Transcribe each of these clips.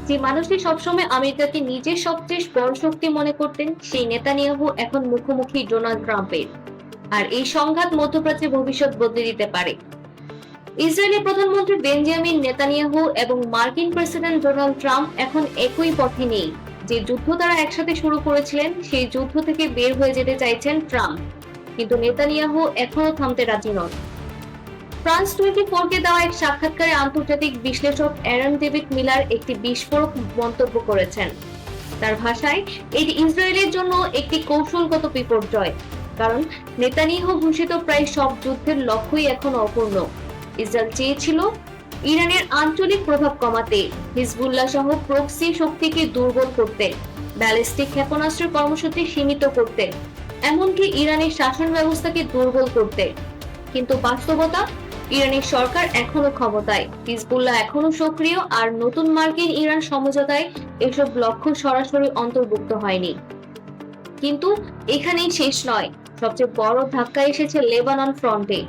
যে মানুষটি সবসময় আমেরিকাকে নিজের সবচেয়ে বড় শক্তি মনে করতেন, সেই নেতানিয়াহু এখন মুখোমুখি ডোনাল্ড ট্রাম্পের। আর এই সংঘাত মধ্যপ্রাচ্যের ভবিষ্যৎ বদলে দিতে পারে। ইসরায়েলি প্রধানমন্ত্রী বেঞ্জামিন নেতানিয়াহু এবং মার্কিন প্রেসিডেন্ট ডোনাল্ড ট্রাম্প এখন একই পথে নেই। যে যুদ্ধ তারা একসাথে শুরু করেছিলেন, সেই যুদ্ধ থেকে বের হয়ে যেতে চাইছেন ট্রাম্প, কিন্তু নেতানিয়াহু এখনো থামতে রাজি নন। ফ্রান্স 24-কে দেওয়া এক সাক্ষাৎকারে আন্তর্জাতিক বিশ্লেষক অ্যারন ডেভিড মিলার একটি বিস্ফোরক মন্তব্য করেছেন। তার ভাষায়, এটি ইসরায়েলের জন্য একটি কৌশলগত বিপর্যয়, কারণ নেতানিয়াহু ঘোষিত প্রায় সব যুদ্ধের লক্ষ্যই এখন অপূর্ণ। ইসরায়েল চেয়েছিল ইরানের আঞ্চলিক প্রভাব কমাতে, হিজবুল্লাহ সহ প্রক্সি শক্তিকে দুর্বল করতে, ব্যালিস্টিক ক্ষেপণাস্ত্রের কর্মসূচি সীমিত করতে, এমনকি ইরানের শাসন ব্যবস্থাকে দুর্বল করতে। কিন্তু বাস্তবতা, ইরানের সরকার এখনো ক্ষমতায়, হিজবুল্লাহ এখনো সক্রিয়, আর নতুন মার্কিন ইরান সমঝোতায় এসব লক্ষ্য সরাসরি অন্তর্ভুক্ত হয়নি। কিন্তু এখানেই শেষ নয়, সবচেয়ে বড় ধাক্কা এসেছে লেবানন ফ্রন্টে।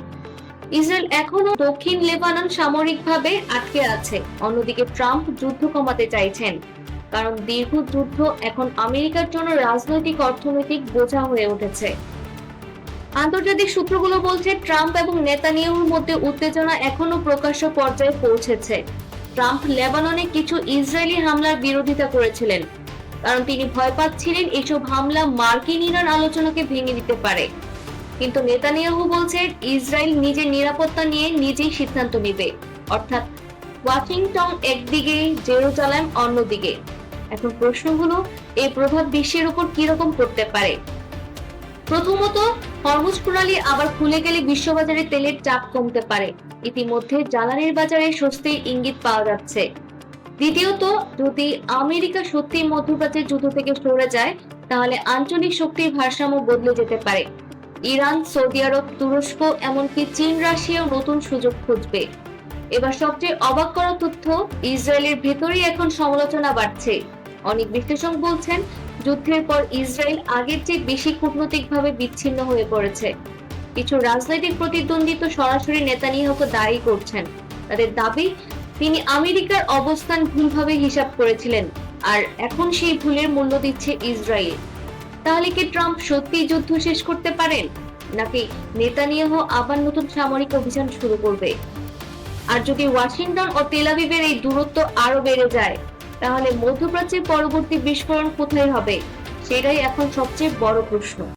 ইসরায়েল এখনো দক্ষিণ লেবানন সামরিকভাবে আটকে আছে। অন্যদিকে ট্রাম্প যুদ্ধ কমাতে চাইছেন, কারণ দীর্ঘ যুদ্ধ এখন আমেরিকার জন্য রাজনৈতিক অর্থনৈতিক বোঝা হয়ে উঠেছে। আন্তর্জাতিক সূত্রগুলো বলছে, ট্রাম্প এবং নেতানিয়াহুর মধ্যে উত্তেজনা এখনো প্রকাশ্য পর্যায়ে পৌঁছেছে। ট্রাম্প লেবাননে কিছু ইসরায়েলি হামলার বিরোধিতা করেছিলেন, কারণ তিনি ভয় পাচ্ছিলেন এসব হামলা মার্কিন ইরান আলোচনাকে ভেঙে দিতে পারে। কিন্তু নেতানিয়াহু বলছে, ইসরায়েল নিজের নিরাপত্তা নিয়ে নিজেই সিদ্ধান্ত নেবে, অর্থাৎ ওয়াশিংটন একদিকে, জেরুজালেম অন্যদিকে। এখন প্রশ্ন হলো, এই প্রভাব বিশ্বের উপর কিরকম পড়তে পারে? প্রথমত, হরমুজ প্রণালী আবার খুলে গেলে বিশ্ববাজারে তেলের চাপ কমতে পারে। ইতিমধ্যে জ্বালানির বাজারে স্বস্তির ইঙ্গিত পাওয়া যাচ্ছে। দ্বিতীয়ত, যদি আমেরিকা সত্যি মধ্যপ্রাচ্যের যুদ্ধ থেকে সরে যায়, তাহলে আঞ্চলিক শক্তির ভারসাম্য বদলে যেতে পারে। ইরান, সৌদি আরব, তুরস্ক, এমনকি চীন, রাশিয়াও নতুন সুযোগ খুঁজবে। এবার সবচেয়ে অবাক করা তথ্য, ইসরায়েলের ভেতরেই এখন সমালোচনা বাড়ছে। অনেক বিশ্লেষক বলছেন, যুদ্ধের পর ইসরায়েল আগের চেয়ে বেশি কূটনৈতিকভাবে বিচ্ছিন্ন হয়ে পড়েছে। কিছু রাজনৈতিক প্রতিদ্বন্দ্বী তো সরাসরি নেতানিয়াহুকে দায়ী করছেন। তাদের দাবি, তিনি আমেরিকার অবস্থান ভুলভাবে হিসাব করেছিলেন, আর এখন সেই ভুলের মূল্য দিচ্ছে ইসরায়েল। তাহলে কি ট্রাম্প সত্যিই যুদ্ধ শেষ করতে পারেন, নাকি নেতানিয়াহু আবার নতুন সামরিক অভিযান শুরু করবে? আর যদি ওয়াশিংটন ও তেল আবিবের এই দূরত্ব আরো বেড়ে যায়, তাহলে মধ্যপ্রাচ্যের পরবর্তী বিস্ফোরণ কোথায় হবে? সেটাই এখন সবচেয়ে বড় প্রশ্ন।